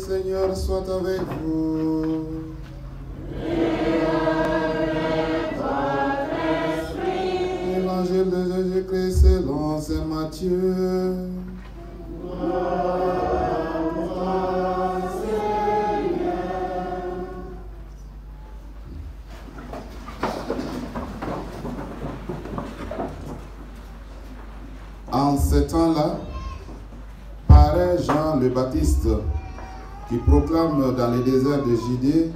Seigneur soit avec vous. Évangile de Jésus-Christ selon saint Matthieu. En ce temps-là, paraît Jean le Baptiste qui proclame dans les déserts de Judée: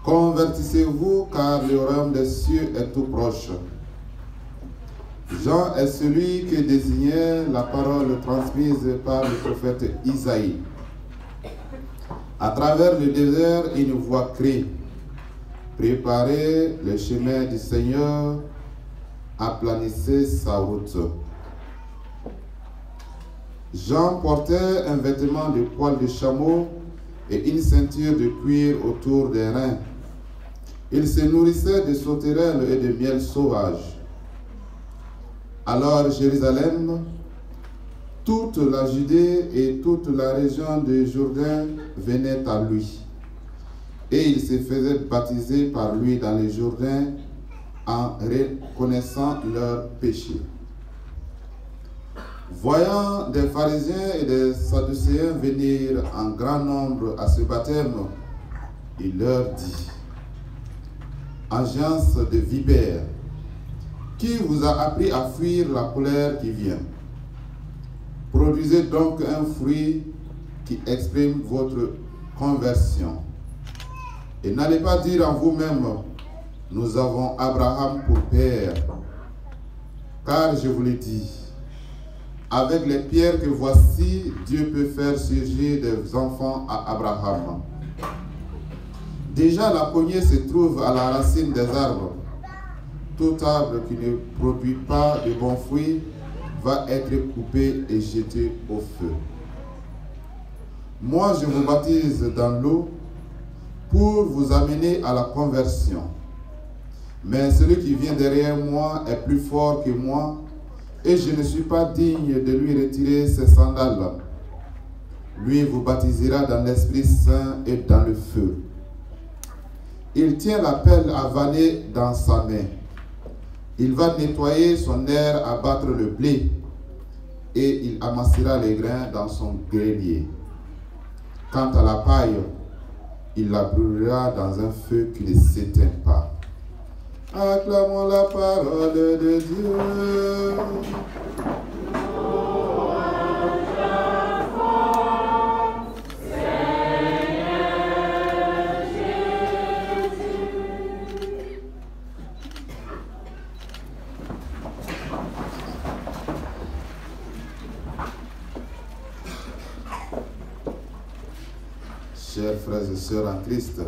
convertissez-vous car le royaume des cieux est tout proche. Jean est celui que désignait la parole transmise par le prophète Isaïe. À travers le désert, une voix crie: préparez le chemin du Seigneur, aplanissez sa route. Jean portait un vêtement de poil de chameau et une ceinture de cuir autour des reins. Il se nourrissait de sauterelles et de miel sauvage. Alors Jérusalem, toute la Judée et toute la région de Jourdain venaient à lui. Et ils se faisaient baptiser par lui dans le Jourdain en reconnaissant leurs péchés. Voyant des pharisiens et des sadducéens venir en grand nombre à ce baptême, il leur dit: agence de vipères, qui vous a appris à fuir la colère qui vient? Produisez donc un fruit qui exprime votre conversion. Et n'allez pas dire en vous-même: nous avons Abraham pour père. Car je vous le dis, avec les pierres que voici, Dieu peut faire surgir des enfants à Abraham. Déjà la poignée se trouve à la racine des arbres. Tout arbre qui ne produit pas de bons fruits va être coupé et jeté au feu. Moi, je vous baptise dans l'eau pour vous amener à la conversion. Mais celui qui vient derrière moi est plus fort que moi, et je ne suis pas digne de lui retirer ses sandales. Lui vous baptisera dans l'Esprit Saint et dans le feu. Il tient la pelle à vanner dans sa main. Il va nettoyer son aire à battre le blé, et il amassera les grains dans son grenier. Quant à la paille, il la brûlera dans un feu qui ne s'éteint pas. Acclamons la parole de Dieu. Chers frères et sœurs en Christ,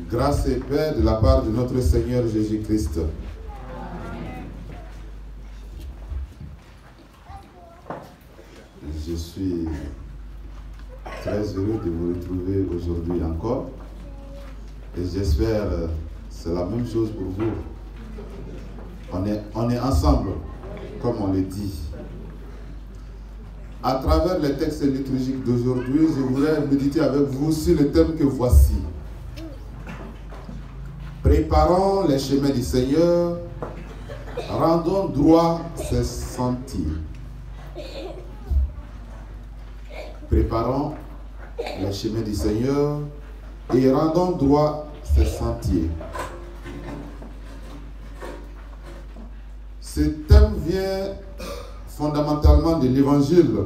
grâce et paix de la part de notre Seigneur Jésus-Christ. Je suis très heureux de vous retrouver aujourd'hui encore. Et j'espère que c'est la même chose pour vous. On est ensemble, comme on le dit. À travers les textes liturgiques d'aujourd'hui, je voudrais méditer avec vous sur le thème que voici. Préparons les chemins du Seigneur, rendons droit ses sentiers. Préparons les chemins du Seigneur et rendons droit ses sentiers. Ce thème vient fondamentalement de l'Évangile.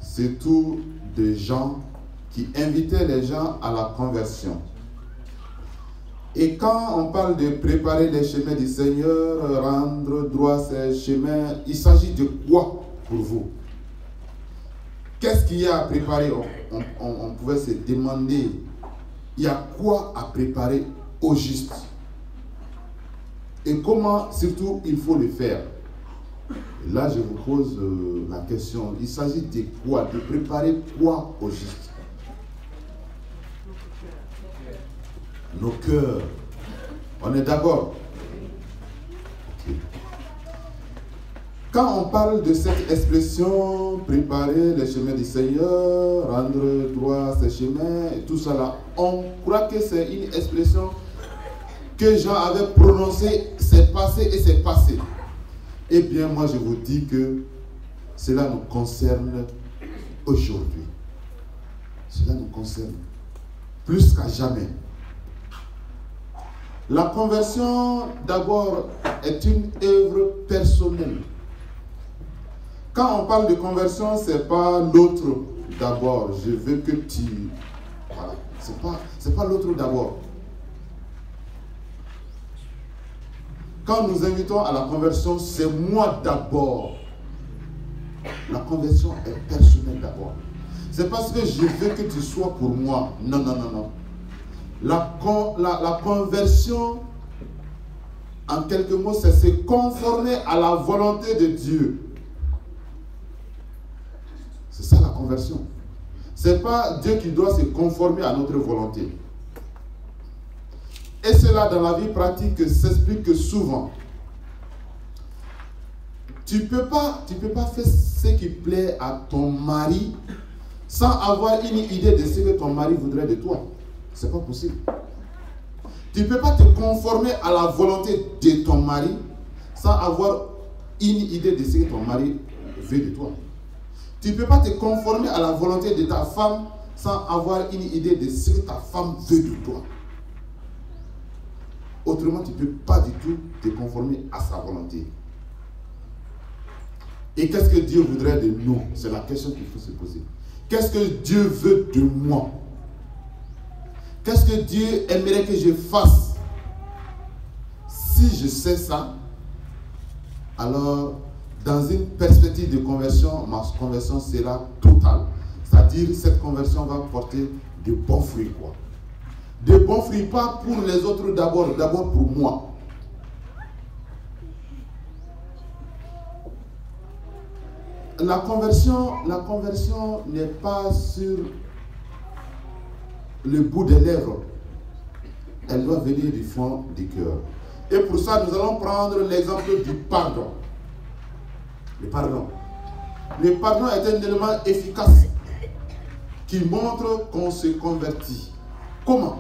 C'est tout des gens qui invitaient les gens à la conversion. Et quand on parle de préparer les chemins du Seigneur, rendre droit ces chemins, il s'agit de quoi pour vous? Qu'est-ce qu'il y a à préparer? On pouvait se demander, il y a quoi à préparer au juste? Et comment, surtout, il faut le faire? Et là, je vous pose la question, il s'agit de quoi? De préparer quoi au juste? Nos cœurs. On est d'accord? Okay. Quand on parle de cette expression, préparer les chemins du Seigneur, rendre droit ses chemins, et tout ça là, on croit que c'est une expression que Jean avait prononcée, c'est passé et c'est passé. Eh bien, moi je vous dis que cela nous concerne aujourd'hui. Cela nous concerne plus qu'à jamais. La conversion, d'abord, est une œuvre personnelle. Quand on parle de conversion, ce n'est pas l'autre d'abord. Je veux que tu... Voilà. Ce n'est pas l'autre d'abord. Quand nous invitons à la conversion, c'est moi d'abord. La conversion est personnelle d'abord. C'est parce que je veux que tu sois pour moi. Non, non, non, non. La conversion, en quelques mots, c'est se conformer à la volonté de Dieu. C'est ça la conversion. Ce n'est pas Dieu qui doit se conformer à notre volonté. Et cela, dans la vie pratique, s'explique souvent. Tu ne peux pas faire ce qui plaît à ton mari sans avoir une idée de ce que ton mari voudrait de toi. Ce n'est pas possible. Tu ne peux pas te conformer à la volonté de ton mari sans avoir une idée de ce que ton mari veut de toi. Tu ne peux pas te conformer à la volonté de ta femme sans avoir une idée de ce que ta femme veut de toi. Autrement, tu ne peux pas du tout te conformer à sa volonté. Et qu'est-ce que Dieu voudrait de nous? C'est la question qu'il faut se poser. Qu'est-ce que Dieu veut de moi? Qu'est-ce que Dieu aimerait que je fasse? Si je sais ça, alors dans une perspective de conversion, ma conversion sera totale. C'est-à-dire cette conversion va porter de bons fruits, quoi. De bons fruits, pas pour les autres d'abord, d'abord pour moi. La conversion n'est pas sur le bout des lèvres. Elle doit venir du fond du cœur. Et pour ça, nous allons prendre l'exemple du pardon. Le pardon. Le pardon est un élément efficace qui montre qu'on se convertit. Comment?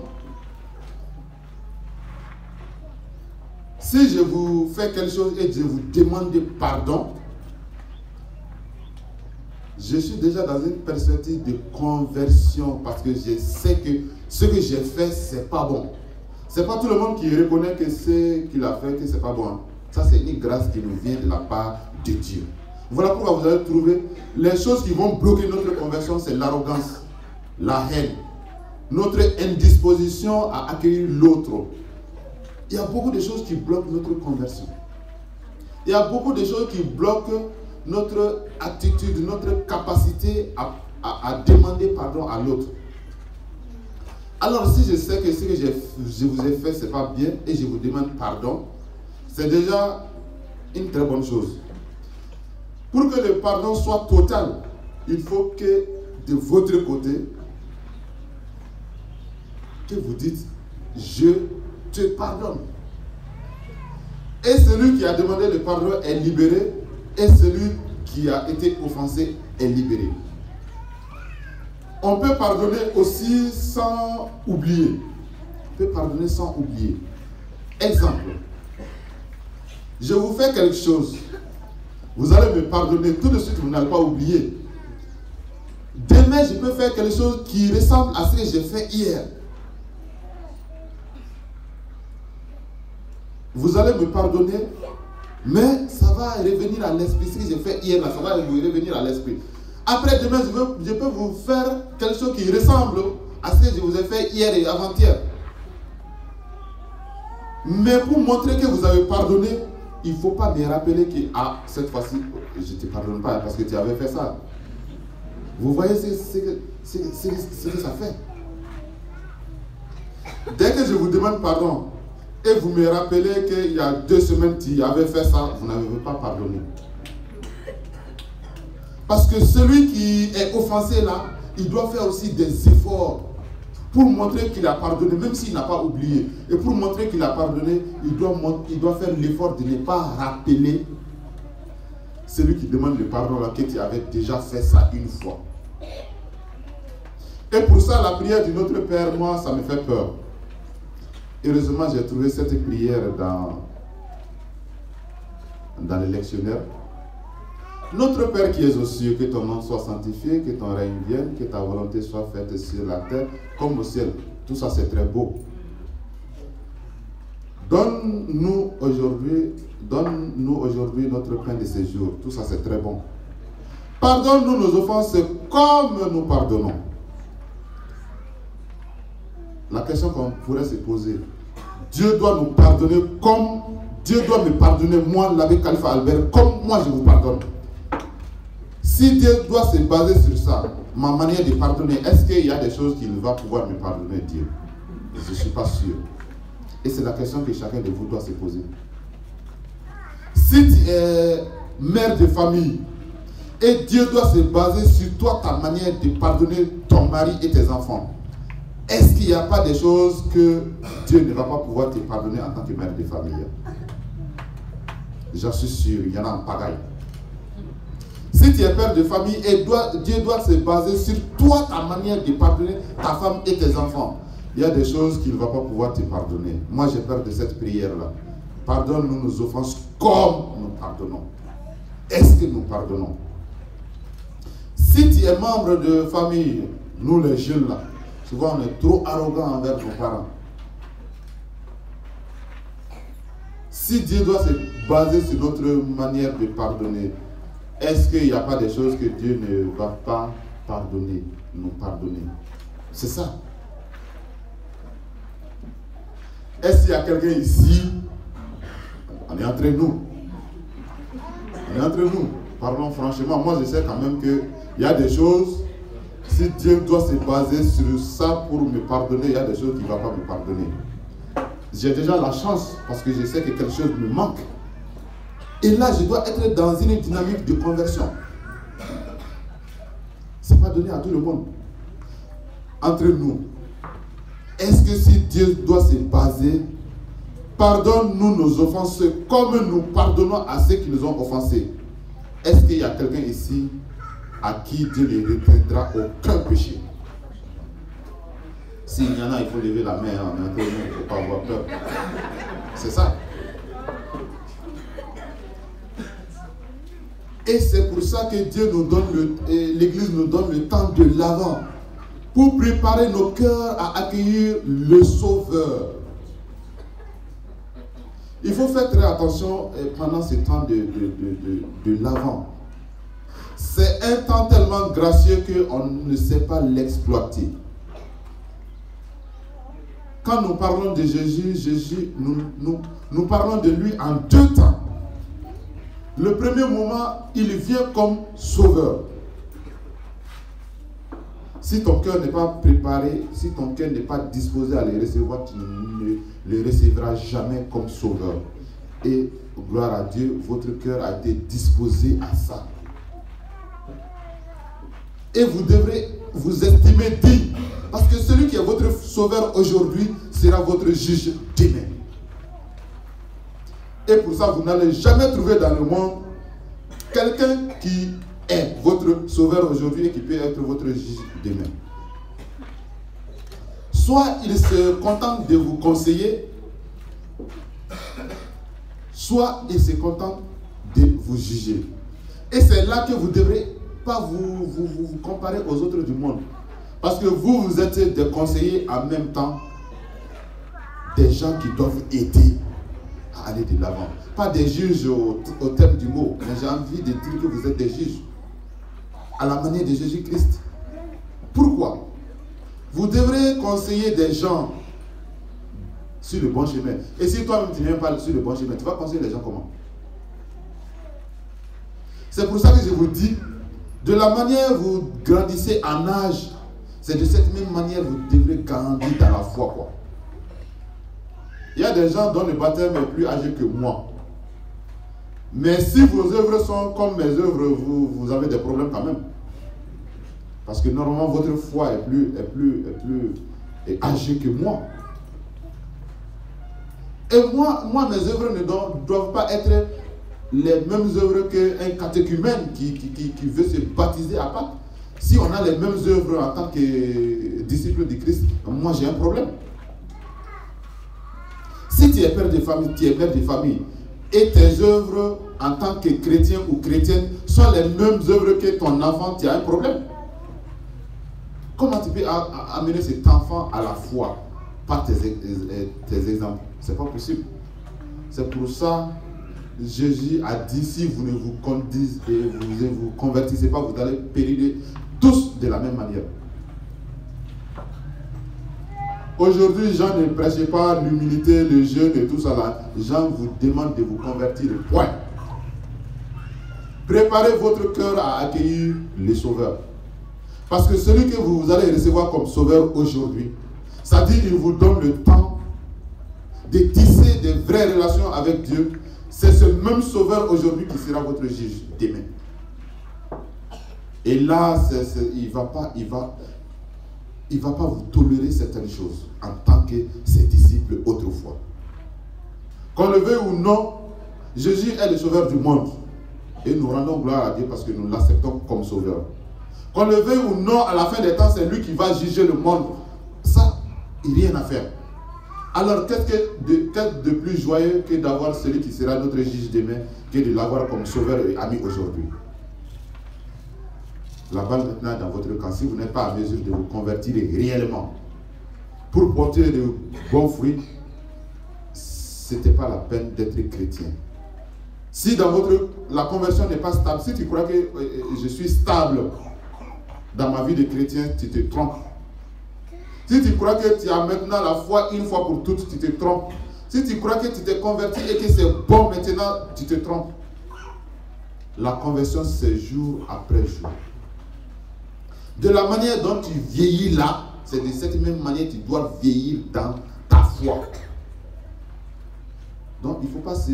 Si je vous fais quelque chose et je vous demande pardon, je suis déjà dans une perspective de conversion parce que je sais que ce que j'ai fait, c'est pas bon. C'est pas tout le monde qui reconnaît que ce qu'il a fait, que c'est pas bon. Ça, c'est une grâce qui nous vient de la part de Dieu. Voilà pourquoi vous allez trouver les choses qui vont bloquer notre conversion, c'est l'arrogance, la haine, notre indisposition à accueillir l'autre. Il y a beaucoup de choses qui bloquent notre conversion. Il y a beaucoup de choses qui bloquent notre attitude, notre capacité à demander pardon à l'autre. Alors si je sais que ce que je vous ai fait, ce n'est pas bien et je vous demande pardon, c'est déjà une très bonne chose. Pour que le pardon soit total, il faut que de votre côté, que vous dites, je te pardonne. Et celui qui a demandé le pardon est libéré, et celui qui a été offensé est libéré. On peut pardonner aussi sans oublier. On peut pardonner sans oublier. Exemple. Je vous fais quelque chose. Vous allez me pardonner. Tout de suite, vous n'allez pas oublier. Demain, je peux faire quelque chose qui ressemble à ce que j'ai fait hier. Vous allez me pardonner, mais ça va revenir à l'esprit. Ce que j'ai fait hier, là, ça va revenir à l'esprit. Après, demain, je peux vous faire quelque chose qui ressemble à ce que je vous ai fait hier et avant-hier. Mais pour montrer que vous avez pardonné, il ne faut pas me rappeler que cette fois-ci, je ne te pardonne pas parce que tu avais fait ça. Vous voyez ce que ça fait. Dès que je vous demande pardon, et vous me rappelez qu'il y a 2 semaines, tu avais fait ça, vous n'avez pas pardonné. Parce que celui qui est offensé là, il doit faire aussi des efforts pour montrer qu'il a pardonné, même s'il n'a pas oublié. Et pour montrer qu'il a pardonné, il doit faire l'effort de ne pas rappeler celui qui demande le pardon là, que tu avais déjà fait ça une fois. Et pour ça, la prière du Notre Père, moi, ça me fait peur. Heureusement, j'ai trouvé cette prière dans le lectionnaire. Notre Père qui es aux cieux, que ton nom soit sanctifié, que ton règne vienne, que ta volonté soit faite sur la terre comme au ciel. Tout ça, c'est très beau. Donne-nous aujourd'hui notre pain de ce jour. Tout ça, c'est très bon. Pardonne-nous nos offenses comme nous pardonnons. La question qu'on pourrait se poser, Dieu doit nous pardonner comme Dieu doit me pardonner, moi, l'abbé Khalifa Albert, comme moi je vous pardonne. Si Dieu doit se baser sur ça, ma manière de pardonner, est-ce qu'il y a des choses qu'il va pouvoir me pardonner, Dieu? Je ne suis pas sûr. Et c'est la question que chacun de vous doit se poser. Si tu es mère de famille et Dieu doit se baser sur toi, ta manière de pardonner ton mari et tes enfants, est-ce qu'il n'y a pas des choses que Dieu ne va pas pouvoir te pardonner en tant que mère de famille? J'en suis sûr, il y en a en pagaille. Si tu es père de famille et Dieu doit se baser sur toi, ta manière de pardonner ta femme et tes enfants, il y a des choses qu'il ne va pas pouvoir te pardonner. Moi, j'ai peur de cette prière-là. Pardonne-nous nos offenses comme nous pardonnons. Est-ce que nous pardonnons? Si tu es membre de famille, nous les jeunes là, souvent on est trop arrogants envers nos parents. Si Dieu doit se baser sur notre manière de pardonner, est-ce qu'il n'y a pas des choses que Dieu ne va pas pardonner, nous pardonner? C'est ça. Est-ce qu'il y a quelqu'un ici? On est entre nous. On est entre nous. Parlons franchement. Moi, je sais quand même qu'il y a des choses, si Dieu doit se baser sur ça pour me pardonner, il y a des choses qu'il ne va pas me pardonner. J'ai déjà la chance parce que je sais que quelque chose me manque. Et là, je dois être dans une dynamique de conversion. Ce n'est pas donné à tout le monde. Entre nous, est-ce que si Dieu doit se baser, pardonne-nous nos offenses comme nous pardonnons à ceux qui nous ont offensés, est-ce qu'il y a quelqu'un ici à qui Dieu ne reprendra aucun péché? S'il y en a, il faut lever la main, hein, mais il ne faut pas avoir peur. C'est ça. Et c'est pour ça que Dieu nous donne, l'Église nous donne le temps de l'Avent pour préparer nos cœurs à accueillir le Sauveur. Il faut faire très attention pendant ce temps de l'Avent. C'est un temps tellement gracieux qu'on ne sait pas l'exploiter. Quand nous parlons de Jésus, nous parlons de lui en deux temps. Le premier moment, il vient comme sauveur. Si ton cœur n'est pas préparé, si ton cœur n'est pas disposé à le recevoir, tu ne le recevras jamais comme sauveur. Et gloire à Dieu, votre cœur a été disposé à ça. Et vous devrez vous estimer digne. Parce que celui qui est votre sauveur aujourd'hui sera votre juge demain. Et pour ça, vous n'allez jamais trouver dans le monde quelqu'un qui est votre sauveur aujourd'hui et qui peut être votre juge demain. Soit il se contente de vous conseiller, soit il se contente de vous juger. Et c'est là que vous ne devrez pas vous comparer aux autres du monde. Parce que vous êtes des conseillers en même temps, des gens qui doivent aider à aller de l'avant. Pas des juges au terme du mot, mais j'ai envie de dire que vous êtes des juges à la manière de Jésus-Christ. Pourquoi? Vous devrez conseiller des gens sur le bon chemin. Et si toi-même tu n'es pas sur le bon chemin, tu vas conseiller les gens comment? C'est pour ça que je vous dis, de la manière où vous grandissez en âge, c'est de cette même manière que vous devrez grandir dans la foi, quoi. Il y a des gens dont le baptême est plus âgé que moi. Mais si vos œuvres sont comme mes œuvres, vous avez des problèmes quand même. Parce que normalement, votre foi est plus âgée que moi. Et moi, mes œuvres ne doivent pas être les mêmes œuvres qu'un catéchumène qui veut se baptiser à Pâques. Si on a les mêmes œuvres en tant que disciple de Christ, moi j'ai un problème. Si tu es père de famille, tu es mère de famille, et tes œuvres en tant que chrétien ou chrétienne sont les mêmes œuvres que ton enfant, tu as un problème. Comment tu peux amener cet enfant à la foi par tes exemples? C'est pas possible. C'est pour ça que Jésus a dit, si vous ne vous convertissez pas, vous allez périr tous de la même manière. Aujourd'hui, Jean ne prêche pas l'humilité, le jeûne et tout ça là. Jean vous demande de vous convertir. Point. Préparez votre cœur à accueillir le Sauveur. Parce que celui que vous allez recevoir comme Sauveur aujourd'hui, ça dit qu'il vous donne le temps de tisser des vraies relations avec Dieu. C'est ce même Sauveur aujourd'hui qui sera votre juge demain. Et là, il ne va pas vous tolérer certaines choses en tant que ses disciples autrefois. Qu'on le veuille ou non, Jésus est le Sauveur du monde. Et nous rendons gloire à Dieu parce que nous l'acceptons comme Sauveur. Qu'on le veuille ou non, à la fin des temps, c'est lui qui va juger le monde. Ça, il n'y a rien à faire. Alors, qu'est-ce de plus joyeux que d'avoir celui qui sera notre juge demain, que de l'avoir comme Sauveur et ami aujourd'hui? La balle maintenant dans votre camp. Si vous n'êtes pas en mesure de vous convertir réellement pour porter de bons fruits, ce n'était pas la peine d'être chrétien. Si la conversion n'est pas stable, si tu crois que je suis stable dans ma vie de chrétien, tu te trompes. Si tu crois que tu as maintenant la foi une fois pour toutes, tu te trompes. Si tu crois que tu t'es converti et que c'est bon maintenant, tu te trompes. La conversion, c'est jour après jour. De la manière dont tu vieillis là, c'est de cette même manière que tu dois vieillir dans ta foi. Donc il ne faut pas se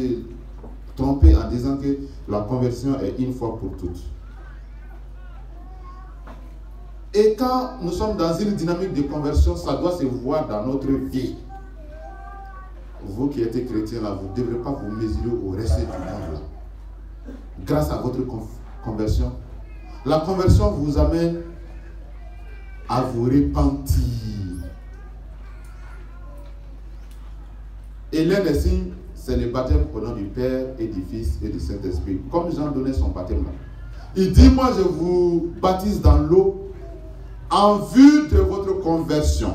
tromper en disant que la conversion est une fois pour toutes. Et quand nous sommes dans une dynamique de conversion, ça doit se voir dans notre vie. Vous qui êtes chrétiens là, vous ne devrez pas vous mesurer au reste du monde là. Grâce à votre conversion, la conversion vous amène à vous repentir. Et l'un des signes, c'est le baptême au nom du Père et du Fils et du Saint-Esprit. Comme Jean donnait son baptême là. Il dit, moi je vous baptise dans l'eau en vue de votre conversion.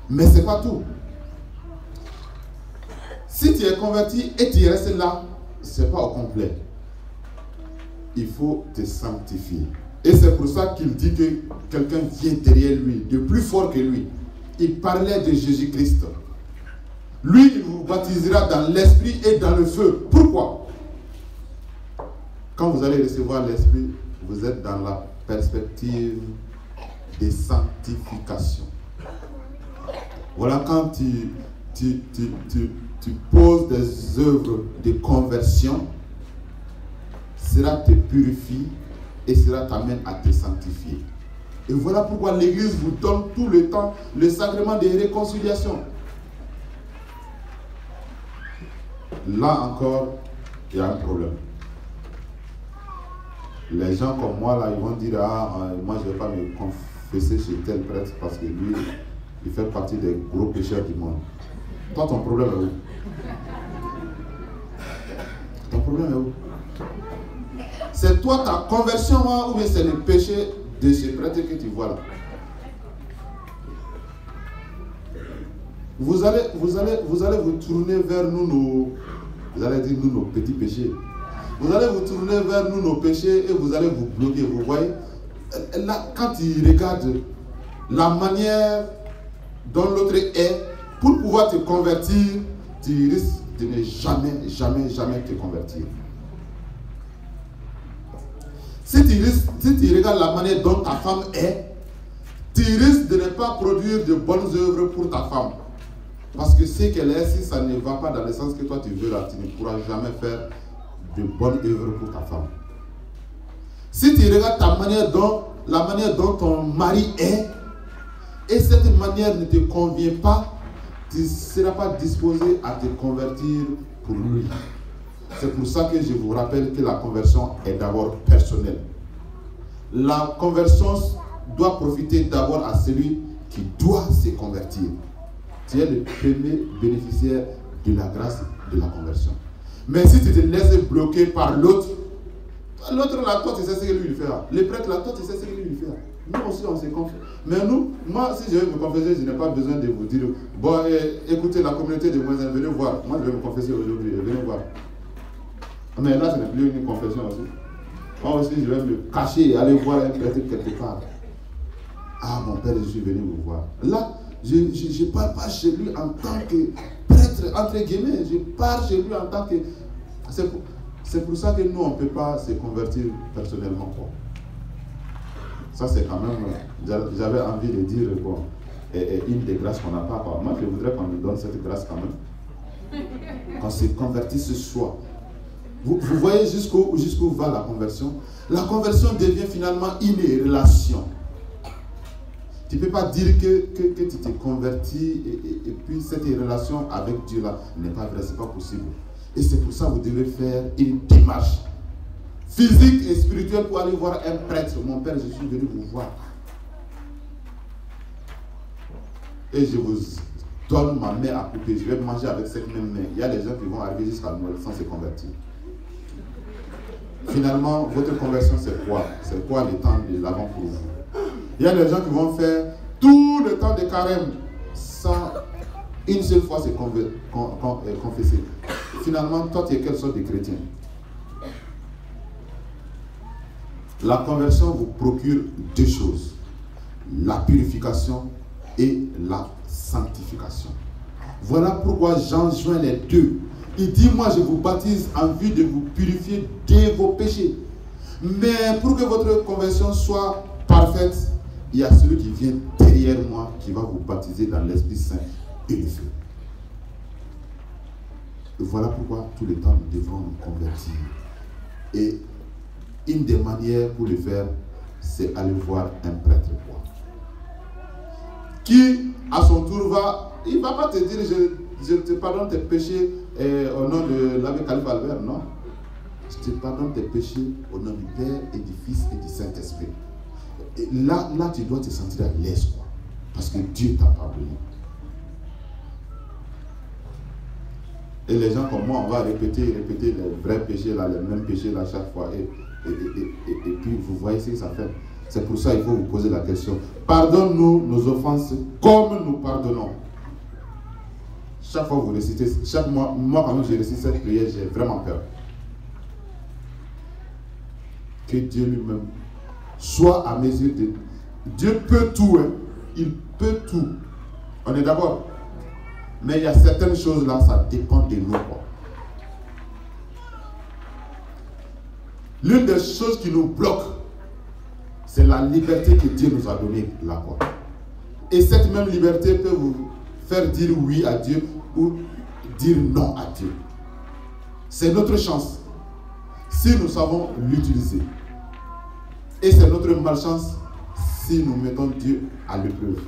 Mais ce n'est pas tout. Si tu es converti et tu restes là, ce n'est pas au complet. Il faut te sanctifier. Et c'est pour ça qu'il dit que quelqu'un vient derrière lui, de plus fort que lui. Il parlait de Jésus-Christ. Lui, il vous baptisera dans l'esprit et dans le feu. Pourquoi? Quand vous allez recevoir l'esprit, vous êtes dans la perspective de sanctification. Voilà quand tu poses des œuvres de conversion, cela te purifie et cela t'amène à te sanctifier. Et voilà pourquoi l'Église vous donne tout le temps le sacrement de réconciliation. Là encore, il y a un problème. Les gens comme moi, là, ils vont dire, moi je ne vais pas me confesser chez tel prêtre parce que lui, il fait partie des gros pécheurs du monde. Toi, ton problème est où? Ton problème est où? C'est toi ta conversion ou bien c'est le péché de ce prêtre que tu vois là? Vous allez vous tourner vers nous, vous allez dire nous nos petits péchés. Vous allez vous tourner vers nous nos péchés et vous allez vous bloquer. Vous voyez, là, quand tu regardes la manière dont l'autre est, pour pouvoir te convertir, tu risques de ne jamais te convertir. Si tu regardes la manière dont ta femme est, tu risques de ne pas produire de bonnes œuvres pour ta femme. Parce que ce qu'elle est, si ça ne va pas dans le sens que toi tu veux là, tu ne pourras jamais faire de bonnes œuvres pour ta femme. Si tu regardes la manière dont ton mari est, et cette manière ne te convient pas, tu ne seras pas disposé à te convertir pour lui. C'est pour ça que je vous rappelle que la conversion est d'abord personnelle. La conversion doit profiter d'abord à celui qui doit se convertir. Tu es le premier bénéficiaire de la grâce de la conversion. Mais si tu te laisses bloquer par l'autre, l'autre là, toi tu sais ce que lui il fait. Le prêtre là, toi tu sais ce que lui il fait. Nous aussi on se confesse. Mais nous, moi si je vais me confesser, je n'ai pas besoin de vous dire, bon écoutez la communauté de voisins, venez voir. Moi je vais me confesser aujourd'hui, venez voir. Mais là ce n'est plus une confession aussi. Moi aussi je vais me cacher et aller voir un prêtre quelque part. Ah mon père, je suis venu vous voir. Là, je ne pars pas chez lui en tant que prêtre, entre guillemets. Je pars chez lui en tant que... C'est pour ça que nous, on ne peut pas se convertir personnellement. Quoi. Ça, c'est quand même... J'avais envie de dire, bon, une des grâces qu'on n'a pas. Quoi. Moi, je voudrais qu'on nous donne cette grâce quand même. Qu'on se convertisse ce soir. Vous voyez jusqu'où va la conversion? La conversion devient finalement une relation. Tu ne peux pas dire que tu t'es converti et puis cette relation avec Dieu là n'est pas vraie, ce n'est pas possible. Et c'est pour ça que vous devez faire une démarche physique et spirituelle pour aller voir un prêtre. Mon père, je suis venu vous voir. Et je vous donne ma main à couper. Je vais manger avec cette même main. Il y a des gens qui vont arriver jusqu'à Noël sans se convertir. Finalement, votre conversion c'est quoi? C'est quoi le temps de l'avant pour vous? Il y a des gens qui vont faire tout le temps de carême sans une seule fois se confesser. Finalement, toi, tu es quelle sorte de chrétien? La conversion vous procure deux choses. La purification et la sanctification. Voilà pourquoi Jean joint les deux. Il dit, moi je vous baptise en vue de vous purifier de vos péchés. Mais pour que votre conversion soit parfaite, il y a celui qui vient derrière moi qui va vous baptiser dans l'Esprit Saint et le feu. Et voilà pourquoi tout le temps nous devons nous convertir. Et une des manières pour le faire, c'est aller voir un prêtre. Qui, à son tour, il ne va pas te dire je te pardonne tes péchés au nom de l'abbé Khalifa Albert, non. Je te pardonne tes péchés au nom du Père et du Fils et du Saint-Esprit. Et là, tu dois te sentir à l'aise, quoi. Parce que Dieu t'a pardonné. Et les gens comme moi, on va répéter les vrais péchés, là, les mêmes péchés là, chaque fois. Et puis, vous voyez ce que ça fait. C'est pour ça qu'il faut vous poser la question. Pardonne-nous nos offenses comme nous pardonnons. Chaque fois que vous récitez, chaque mois, moi quand je récite cette prière, j'ai vraiment peur. Que Dieu lui-même soit à mesure de... Dieu peut tout, hein. Il peut tout. On est d'accord? Mais il y a certaines choses là, ça dépend de nous. Quoi. L'une des choses qui nous bloque, c'est la liberté que Dieu nous a donnée là. Quoi. Et cette même liberté peut vous faire dire oui à Dieu ou dire non à Dieu. C'est notre chance si nous savons l'utiliser. Et c'est notre malchance si nous mettons Dieu à l'épreuve.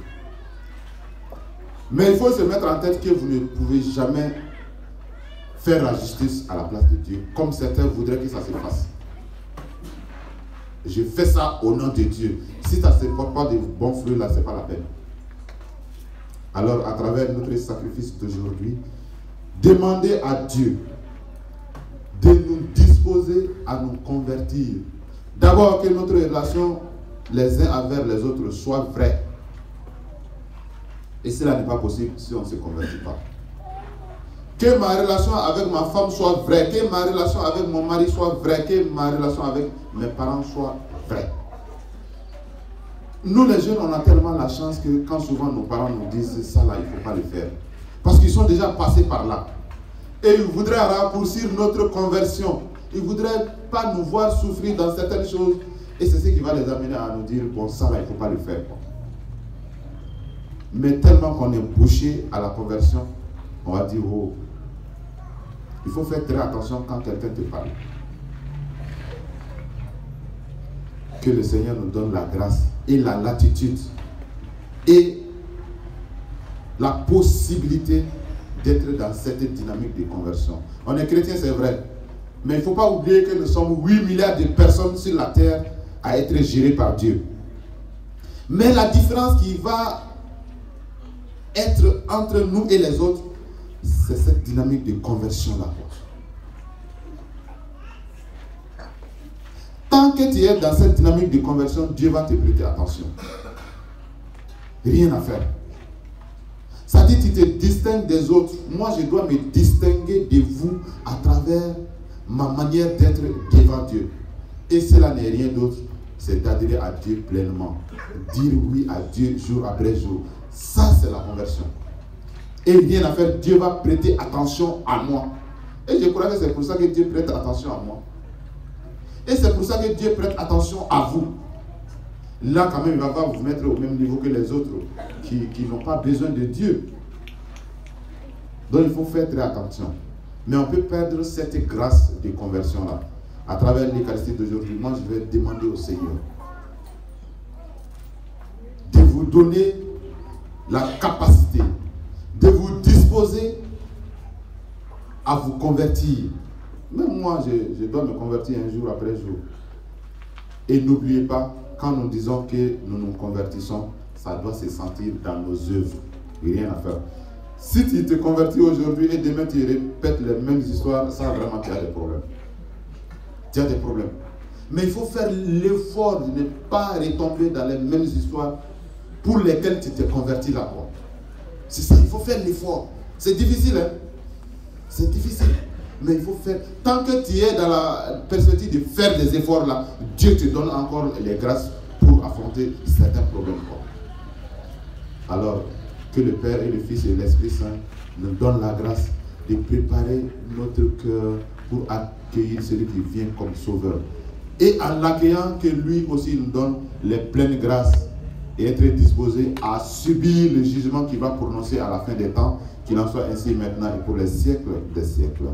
Mais il faut se mettre en tête que vous ne pouvez jamais faire la justice à la place de Dieu, comme certains voudraient que ça se fasse. Je fais ça au nom de Dieu. Si ça ne se porte pas de bons fruits, là, ce n'est pas la peine. Alors, à travers notre sacrifice d'aujourd'hui, demandez à Dieu de nous disposer à nous convertir. D'abord, que notre relation les uns envers les autres soit vraie. Et cela n'est pas possible si on ne se convertit pas. Que ma relation avec ma femme soit vraie, que ma relation avec mon mari soit vraie, que ma relation avec mes parents soit vraie. Nous les jeunes, on a tellement la chance que quand souvent nos parents nous disent ça là, il ne faut pas le faire. Parce qu'ils sont déjà passés par là. Et ils voudraient raccourcir notre conversion. Ils ne voudraient pas nous voir souffrir dans certaines choses. Et c'est ce qui va les amener à nous dire, bon ça là, il ne faut pas le faire. Mais tellement qu'on est bouché à la conversion, on va dire, oh, il faut faire très attention quand quelqu'un te parle. Que le Seigneur nous donne la grâce et la latitude et la possibilité d'être dans cette dynamique de conversion. On est chrétien, c'est vrai, Mais il ne faut pas oublier que nous sommes 8 milliards de personnes sur la terre à être gérées par Dieu. Mais la différence qui va être entre nous et les autres, c'est cette dynamique de conversion-là. Tant que tu es dans cette dynamique de conversion, Dieu va te prêter attention. Rien à faire. Ça dit, tu te distingues des autres. Moi, je dois me distinguer de vous à travers ma manière d'être devant Dieu. Et cela n'est rien d'autre, c'est d'adhérer à Dieu pleinement. Dire oui à Dieu jour après jour. Ça, c'est la conversion. Et rien à faire, Dieu va prêter attention à moi. Et je crois que c'est pour ça que Dieu prête attention à moi. Et c'est pour ça que Dieu prête attention à vous. Là, quand même, il ne va pas vous mettre au même niveau que les autres qui n'ont pas besoin de Dieu. Donc, il faut faire très attention. Mais on peut perdre cette grâce de conversion-là. À travers l'Eucharistie d'aujourd'hui, moi, je vais demander au Seigneur de vous donner la capacité, de vous disposer à vous convertir. Même moi, je dois me convertir un jour après jour. Et n'oubliez pas, quand nous disons que nous nous convertissons, ça doit se sentir dans nos œuvres. Rien à faire. Si tu te convertis aujourd'hui et demain tu répètes les mêmes histoires, ça vraiment tu as des problèmes. Tu as des problèmes. Mais il faut faire l'effort de ne pas retomber dans les mêmes histoires pour lesquelles tu t'es converti là-bas. C'est ça, il faut faire l'effort. C'est difficile, hein? C'est difficile. Mais il faut faire. Tant que tu es dans la perspective de faire des efforts là, Dieu te donne encore les grâces pour affronter certains problèmes. Alors, que le Père et le Fils et l'Esprit Saint nous donnent la grâce de préparer notre cœur pour accueillir celui qui vient comme sauveur. Et en l'accueillant, que lui aussi nous donne les pleines grâces et être disposé à subir le jugement qu'il va prononcer à la fin des temps, qu'il en soit ainsi maintenant et pour les siècles des siècles.